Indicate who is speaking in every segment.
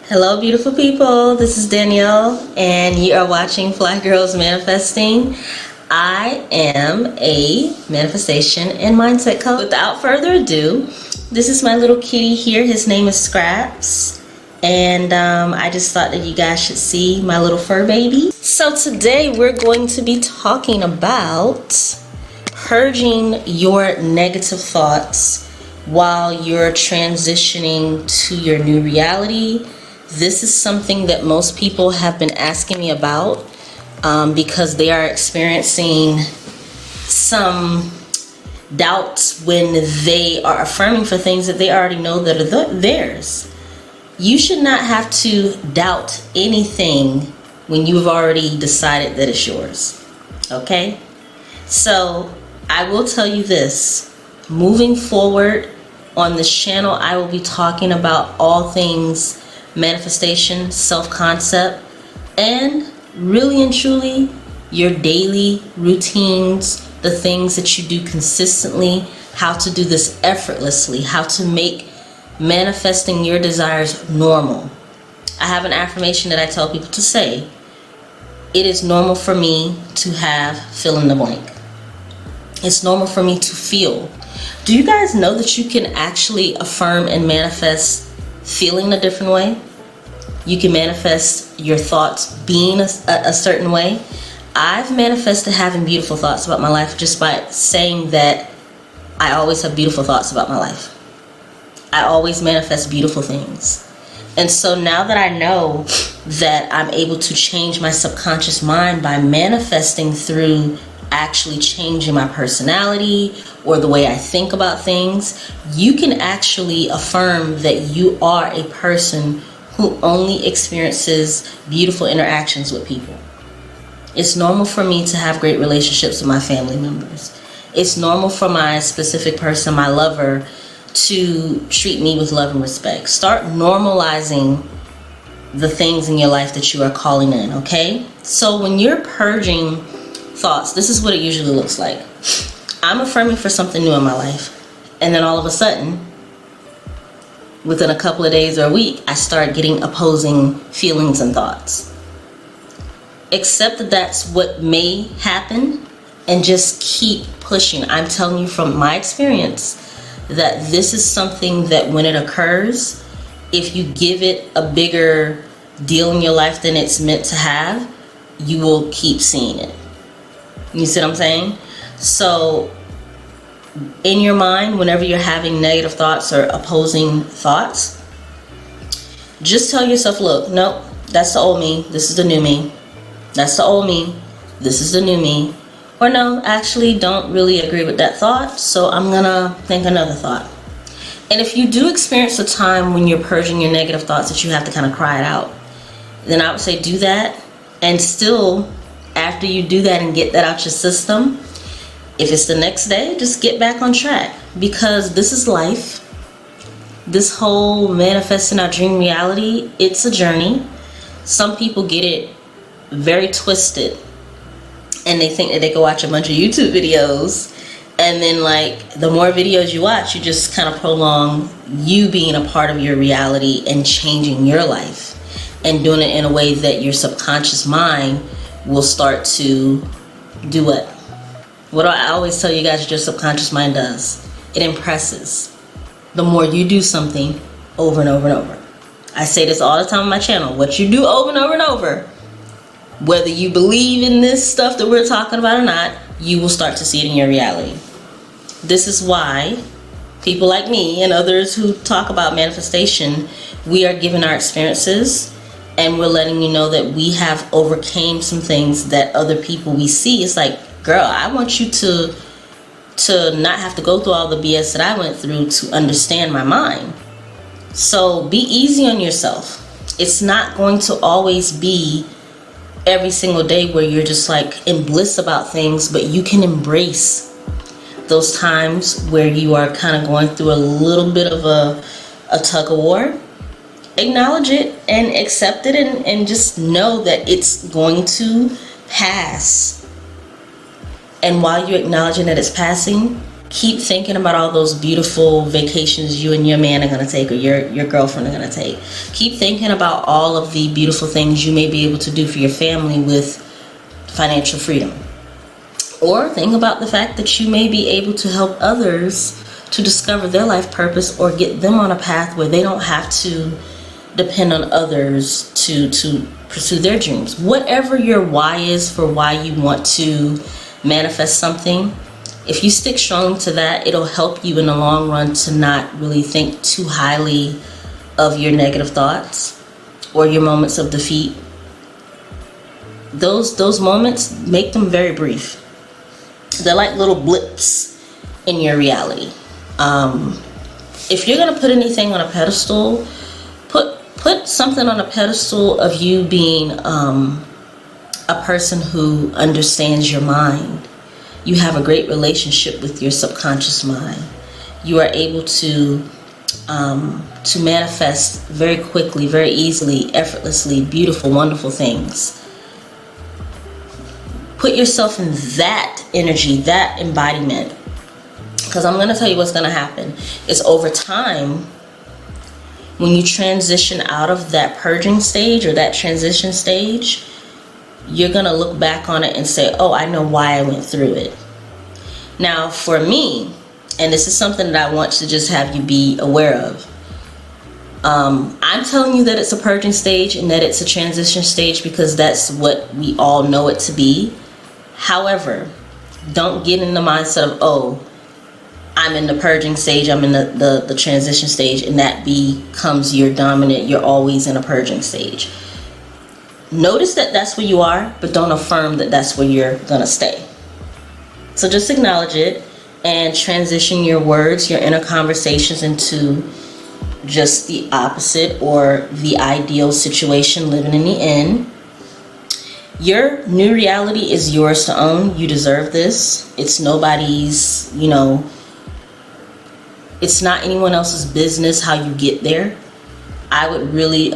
Speaker 1: Hello, beautiful people. This is Danielle, and you are watching Fly Girls Manifesting. I am a manifestation and mindset coach. Without further ado, this is my little kitty here. His name is Scraps, and I just thought that you guys should see my little fur baby. So today we're going to be talking about purging your negative thoughts while you're transitioning to your new reality. This is something that most people have been asking me about because they are experiencing some doubts when they are affirming for things that they already know that are theirs. You should not have to doubt anything when you've already decided that it's yours. Okay? So I will tell you this. Moving forward on this channel, I will be talking about all things manifestation, self-concept, and really and truly your daily routines, the things that you do consistently, how to do this effortlessly, how to make manifesting your desires normal. I have an affirmation that I tell people to say. It is normal for me to have fill in the blank. It's normal for me to feel. Do you guys know that you can actually affirm and manifest feeling a different way? You can manifest your thoughts being a certain way. I've manifested having beautiful thoughts about my life just by saying that I always have beautiful thoughts about my life. I always manifest beautiful things. And so now that I know that I'm able to change my subconscious mind by manifesting through actually changing my personality or the way I think about things, you can actually affirm that you are a person who only experiences beautiful interactions with people. It's normal for me to have great relationships with my family members. It's normal for my specific person, my lover, to treat me with love and respect. Start normalizing the things in your life that you are calling in, okay? So when you're purging thoughts, this is what it usually looks like. I'm affirming for something new in my life, and then all of a sudden, within a couple of days or a week, I start getting opposing feelings and thoughts. Accept that that's what may happen and just keep pushing. I'm telling you from my experience that this is something that when it occurs, if you give it a bigger deal in your life than it's meant to have, you will keep seeing it. You see what I'm saying? So in your mind, whenever you're having negative thoughts or opposing thoughts, just tell yourself, look, nope, that's the old me, this is the new me. That's the old me, this is the new me. Or no, actually don't really agree with that thought, so I'm gonna think another thought. And if you do experience a time when you're purging your negative thoughts that you have to kind of cry it out, then I would say do that. And still, after you do that and get that out your system, if it's the next day, just get back on track, because this is life. This whole manifesting our dream reality, it's a journey. Some people get it very twisted and they think that they can watch a bunch of YouTube videos, and then like the more videos you watch, you just kind of prolong you being a part of your reality and changing your life and doing it in a way that your subconscious mind will start to do what? What do I always tell you guys that your subconscious mind does? It impresses. The more you do something over and over and over. I say this all the time on my channel. What you do over and over and over, whether you believe in this stuff that we're talking about or not, you will start to see it in your reality. This is why people like me and others who talk about manifestation, we are giving our experiences and we're letting you know that we have overcame some things that other people we see. It's like, girl, I want you to not have to go through all the BS that I went through to understand my mind. So be easy on yourself. It's not going to always be every single day where you're just like in bliss about things, but you can embrace those times where you are kind of going through a little bit of a tug of war. Acknowledge it and accept it, and just know that it's going to pass. And while you're acknowledging that it's passing, Keep thinking about all those beautiful vacations you and your man are going to take, or your girlfriend are going to take. Keep thinking about all of the beautiful things you may be able to do for your family with financial freedom. Or think about the fact that you may be able to help others to discover their life purpose, or get them on a path where they don't have to depend on others to pursue their dreams. Whatever your why is for why you want to manifest something, if you stick strong to that, it'll help you in the long run to not really think too highly of your negative thoughts or your moments of defeat. Those moments, make them very brief. They're like little blips in your reality. If you're gonna put anything on a pedestal, put something on a pedestal of you being a person who understands your mind. You have a great relationship with your subconscious mind. You are able to manifest very quickly, very easily, effortlessly, beautiful, wonderful things. Put yourself in that energy, that embodiment. Because I'm going to tell you what's going to happen is, over time, when you transition out of that purging stage or that transition stage, you're going to look back on it and say, oh, I know why I went through it. Now, for me, and this is something that I want to just have you be aware of, I'm telling you that it's a purging stage and that it's a transition stage because that's what we all know it to be. However, don't get in the mindset of, oh, I'm in the purging stage, I'm in the transition stage, and that becomes your dominant, you're always in a purging stage. Notice that that's where you are, but don't affirm that that's where you're gonna stay. So just acknowledge it and transition your words, your inner conversations into just the opposite or the ideal situation, living in the end. Your new reality is yours to own. You deserve this. It's nobody's, it's not anyone else's business how you get there. I would really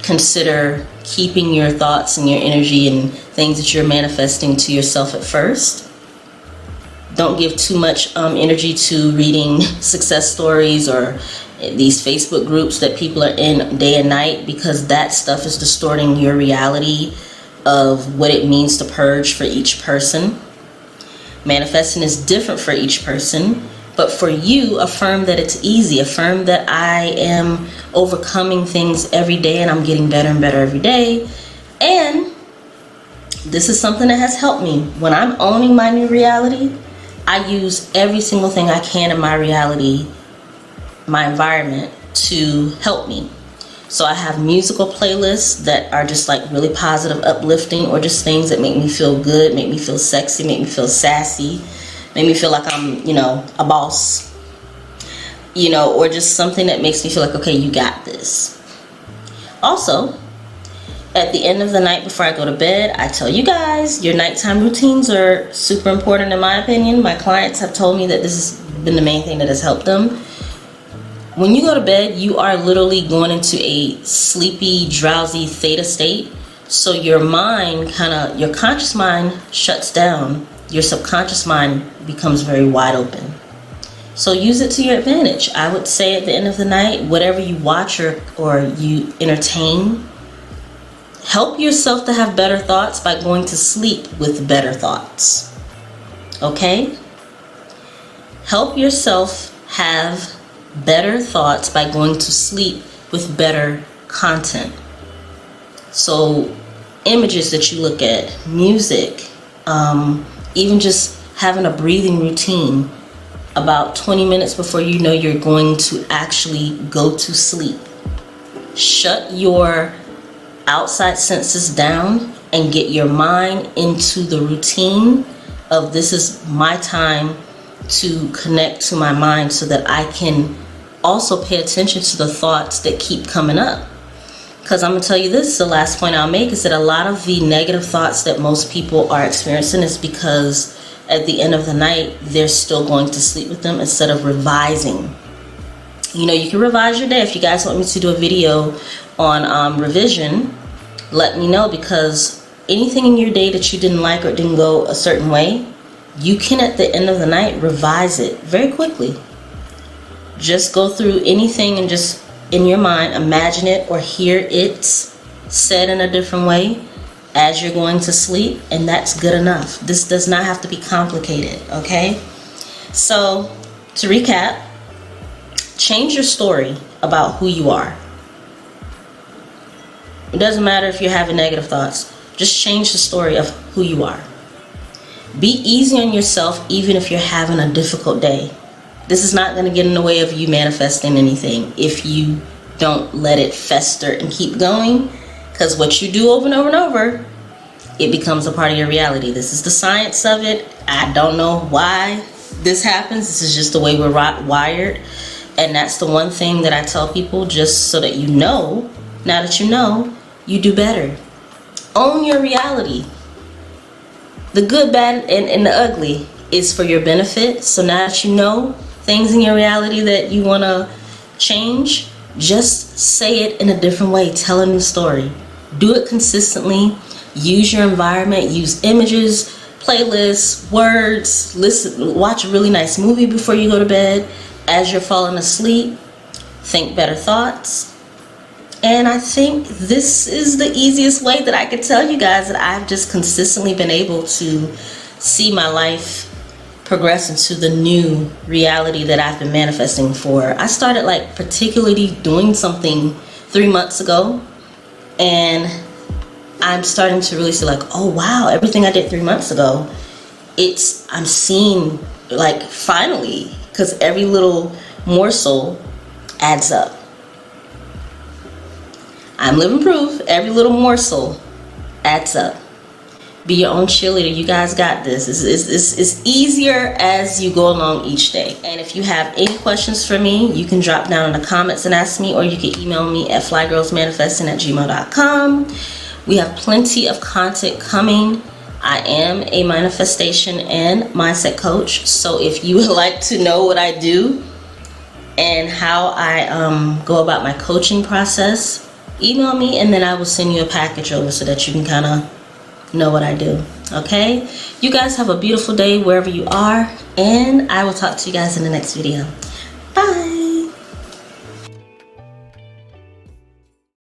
Speaker 1: consider keeping your thoughts and your energy and things that you're manifesting to yourself at first. Don't give too much energy to reading success stories or these Facebook groups that people are in day and night, because that stuff is distorting your reality of what it means to purge for each person. Manifesting is different for each person. But for you, affirm that it's easy. Affirm that I am overcoming things every day and I'm getting better and better every day. And this is something that has helped me. When I'm owning my new reality, I use every single thing I can in my reality, my environment, to help me. So I have musical playlists that are just like really positive, uplifting, or just things that make me feel good, make me feel sexy, make me feel sassy, make me feel like I'm, a boss, or just something that makes me feel like, okay, you got this. Also, at the end of the night before I go to bed, I tell you guys, your nighttime routines are super important in my opinion. My clients have told me that this has been the main thing that has helped them. When you go to bed, you are literally going into a sleepy, drowsy theta state. So your mind your conscious mind shuts down. Your subconscious mind becomes very wide open. So use it to your advantage. I would say at the end of the night, whatever you watch or you entertain, help yourself to have better thoughts by going to sleep with better thoughts. Okay? Help yourself have better thoughts by going to sleep with better content. So images that you look at, music, even just having a breathing routine about 20 minutes before you know you're going to actually go to sleep. Shut your outside senses down and get your mind into the routine of, this is my time to connect to my mind so that I can also pay attention to the thoughts that keep coming up. Because I'm going to tell you this, the last point I'll make is that a lot of the negative thoughts that most people are experiencing is because at the end of the night, they're still going to sleep with them instead of revising. You can revise your day. If you guys want me to do a video on revision, let me know, because anything in your day that you didn't like or didn't go a certain way, you can at the end of the night revise it very quickly. Just go through anything and just in your mind imagine it or hear it said in a different way as you're going to sleep, and that's good enough. This does not have to be complicated, okay? So to recap, change your story about who you are. It doesn't matter if you're having negative thoughts. Just change the story of who you are. Be easy on yourself even if you're having a difficult day. This is not going to get in the way of you manifesting anything if you don't let it fester and keep going, because what you do over and over and over, it becomes a part of your reality. This is the science of it. I don't know why this happens. This is just the way we're wired. And that's the one thing that I tell people, just so that you know, now that you know, you do better. Own your reality. The good, bad, and the ugly is for your benefit. So now that you know things in your reality that you want to change, just say it in a different way. Tell a new story. Do it consistently. Use your environment. Use images, playlists, words. Listen, watch a really nice movie before you go to bed. As you're falling asleep, think better thoughts. And I think this is the easiest way that I could tell you guys that I've just consistently been able to see my life progress into the new reality that I've been manifesting for. I started like particularly doing something 3 months ago, and I'm starting to really see like, oh wow, everything I did 3 months ago, I'm seeing like finally, because every little morsel adds up. I'm living proof. Every little morsel adds up. Be your own cheerleader. You guys got this. It's easier as you go along each day. And if you have any questions for me, you can drop down in the comments and ask me, or you can email me at FlyGirlsManifesting@gmail.com. We have plenty of content coming. I am a manifestation and mindset coach. So if you would like to know what I do and how I go about my coaching process, email me and then I will send you a package over so that you can kind of know what I do. Okay? You guys have a beautiful day wherever you are, and I will talk to you guys in the next video.